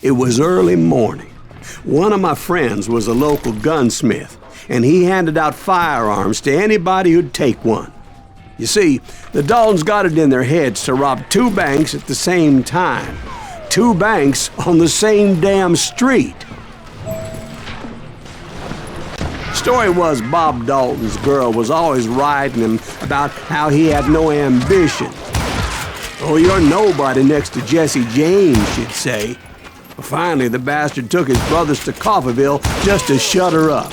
It was early morning. One of my friends was a local gunsmith, and he handed out firearms to anybody who'd take one. You see, the Daltons got it in their heads to rob two banks at the same time. Two banks on the same damn street. Story was Bob Dalton's girl was always riding him about how he had no ambition. Oh, you're nobody next to Jesse James, she'd say. Finally, the bastard took his brothers to Coffeyville just to shut her up.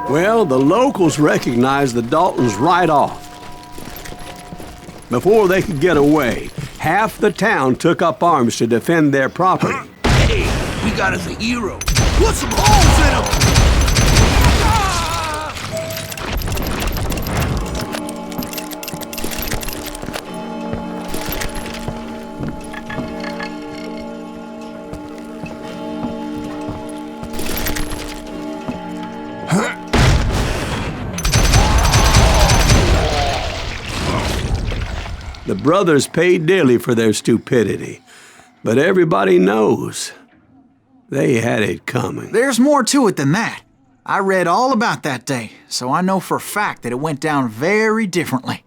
Well, the locals recognized the Daltons right off. Before they could get away, half the town took up arms to defend their property. Hey, we got us a hero. Put some holes in him! The brothers paid dearly for their stupidity, but everybody knows they had it coming. There's more to it than that. I read all about that day, so I know for a fact that it went down very differently.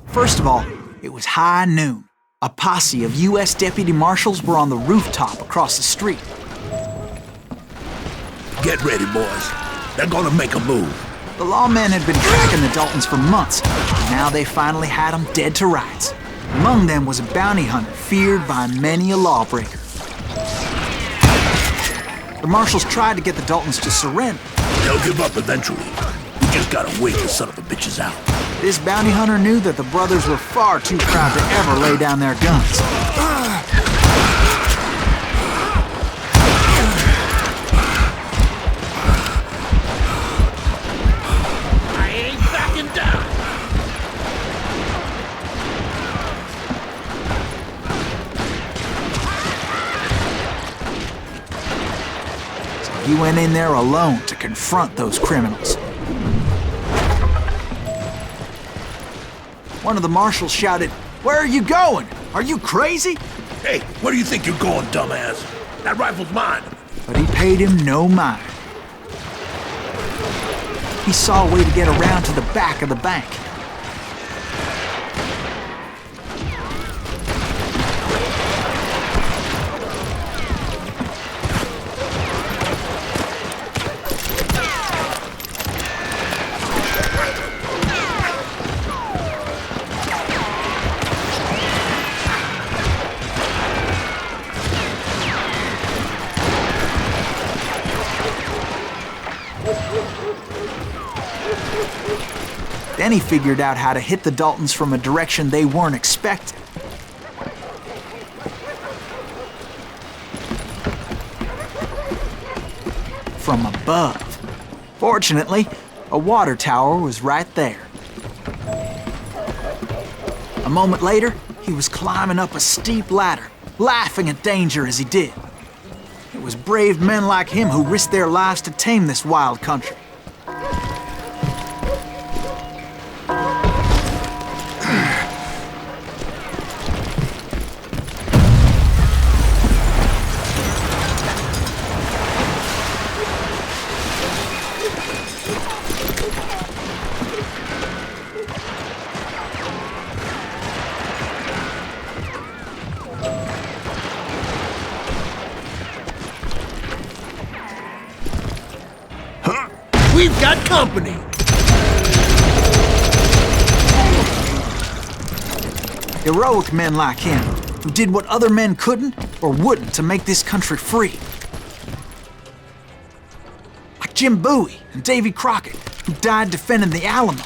First of all, it was high noon. A posse of U.S. deputy marshals were on the rooftop across the street. Get ready, boys. They're gonna make a move. The lawmen had been tracking the Daltons for months, and now they finally had them dead to rights. Among them was a bounty hunter feared by many a lawbreaker. The marshals tried to get the Daltons to surrender. They'll give up eventually. We just gotta wait the son of a bitches out. This bounty hunter knew that the brothers were far too proud to ever lay down their guns. I ain't backing down. He went in there alone to confront those criminals. One of the marshals shouted, "Where are you going? Are you crazy?" Hey, where do you think you're going, dumbass? That rifle's mine. But he paid him no mind. He saw a way to get around to the back of the bank. Then he figured out how to hit the Daltons from a direction they weren't expecting. From above. Fortunately, a water tower was right there. A moment later, he was climbing up a steep ladder, laughing at danger as he did. It was brave men like him who risked their lives to tame this wild country. We've got company. Heroic men like him, who did what other men couldn't or wouldn't to make this country free. Like Jim Bowie and Davy Crockett, who died defending the Alamo.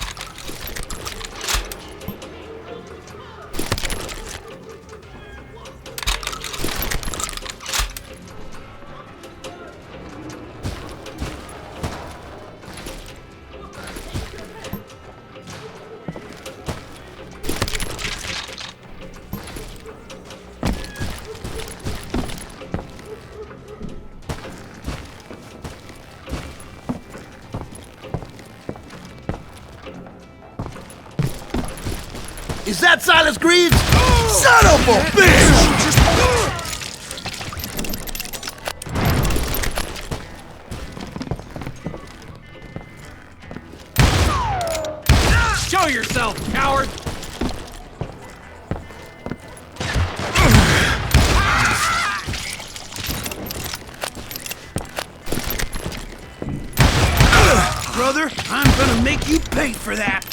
Is that Silas Greaves? Son of a bitch! Show yourself, coward! Brother, I'm gonna make you pay for that.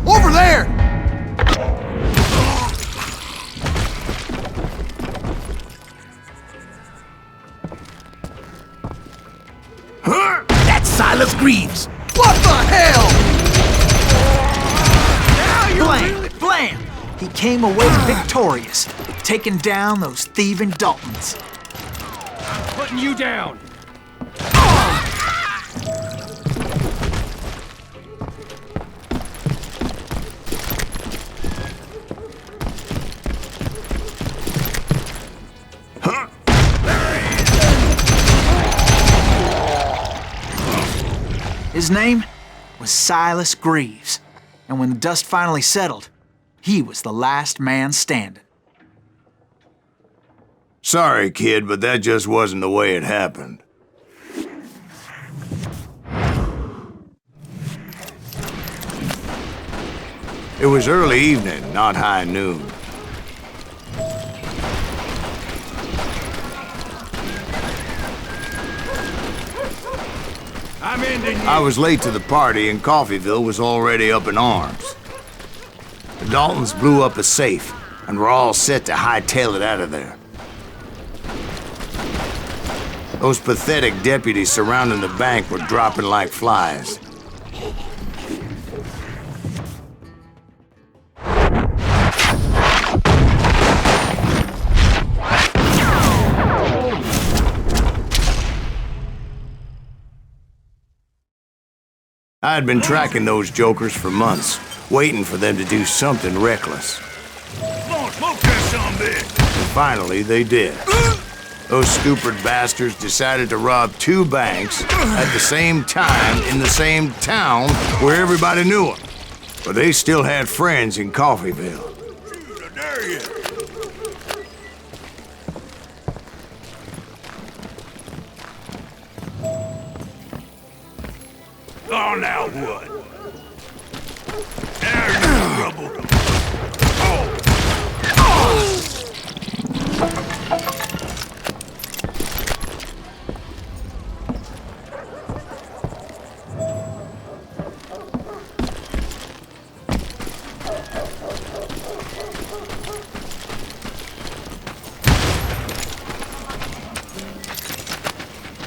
Over there! That's Silas Greaves. What the hell? Now you're Blam! really Blam! He came away victorious, taking down those thieving Daltons. putting you down. His name was Silas Greaves, and when the dust finally settled, he was the last man standing. Sorry, kid, but that just wasn't the way it happened. It was early evening, not high noon. I'm ending you. I was late to the party and Coffeyville was already up in arms. The Daltons blew up a safe and were all set to hightail it out of there. Those pathetic deputies surrounding the bank were dropping like flies. I had been tracking those jokers for months, waiting for them to do something reckless. Come on, smoke that sumbitch. And finally, they did. Those stupid bastards decided to rob two banks at the same time in the same town where everybody knew them. But they still had friends in Coffeyville. Shoot, I dare you. Oh, now what? There's the trouble.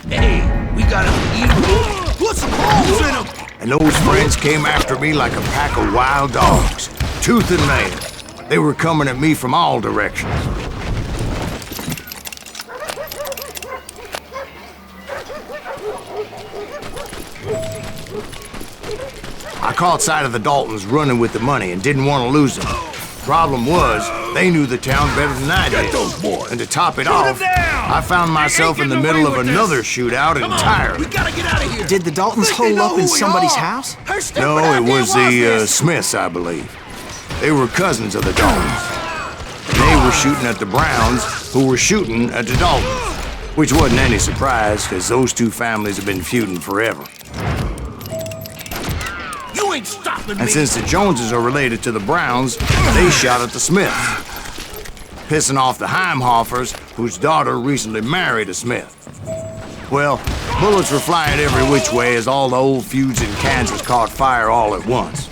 Hey, we got him evil. Put some holes in him. And those friends came after me like a pack of wild dogs, tooth and nail. They were coming at me from all directions. I caught sight of the Daltons running with the money and didn't want to lose them. Problem was, they knew the town better than I did. Get those boys. And to top it Shoot 'em off, down. I found myself They in ain't the getting middle away of with another this. shootout Come on, entirely. we gotta get out of here. Did the Daltons Think they hole know up in who we somebody's are? house? Her stupid No, it idea was the this. Smiths, I believe. They were cousins of the Daltons. And they were shooting at the Browns, who were shooting at the Daltons. Which wasn't any surprise, because those two families have been feuding forever. You ain't stopping me. And since the Joneses are related to the Browns, they shot at the Smiths, pissing off the Heimhoffers, whose daughter recently married a Smith. Well, bullets were flying every which way as all the old feuds in Kansas caught fire all at once.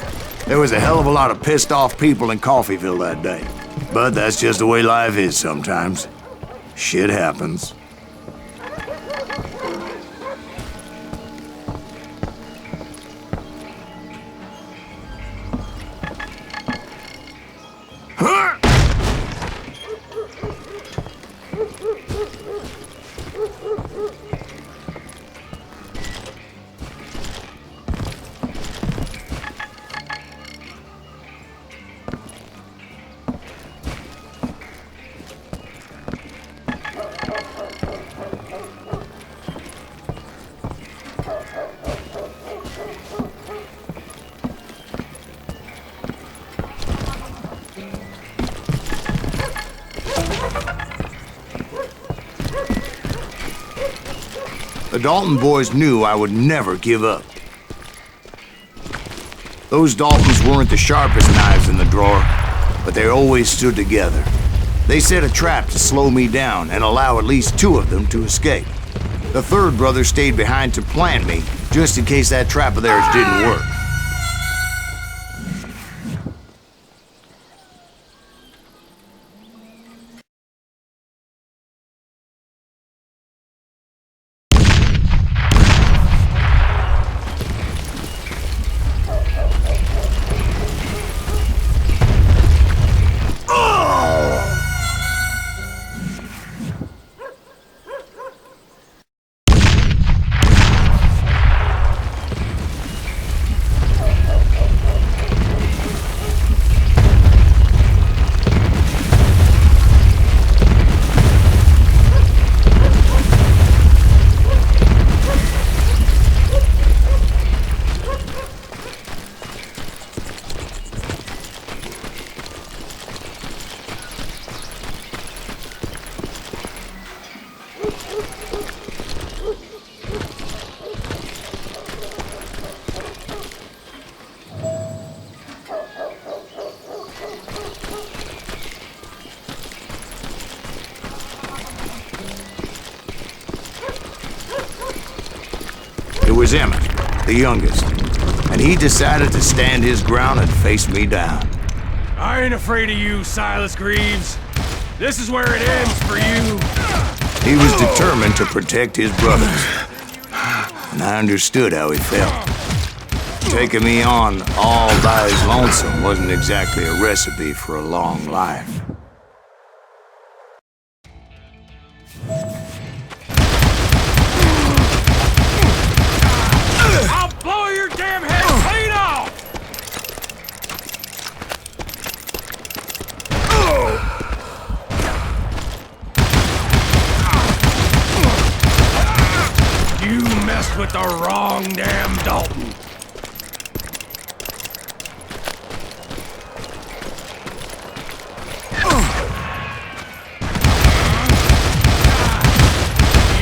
There was a hell of a lot of pissed off people in Coffeyville that day. But that's just the way life is sometimes. Shit happens. The Dalton boys knew I would never give up. Those Daltons weren't the sharpest knives in the drawer, but they always stood together. They set a trap to slow me down and allow at least 2 of them to escape. The third brother stayed behind to plant me, just in case that trap of theirs didn't work. It was Emmett, the youngest, and he decided to stand his ground and face me down. I ain't afraid of you, Silas Greaves. This is where it ends for you. He was determined to protect his brothers, and I understood how he felt. Taking me on all by his lonesome wasn't exactly a recipe for a long life. I'll blow your damn head clean off! You messed with the wrong damn Dalton.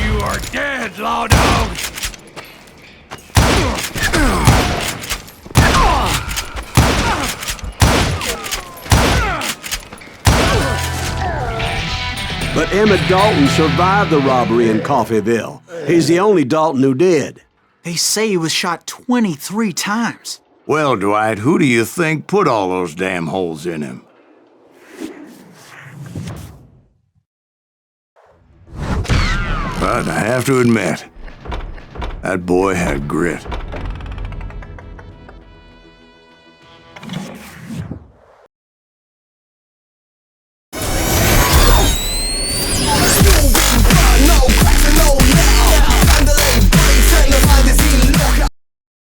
You are dead, law dog. But Emmett Dalton survived the robbery in Coffeyville. He's the only Dalton who did. They say he was shot 23 times. Well, Dwight, who do you think put all those damn holes in him? But I have to admit, that boy had grit.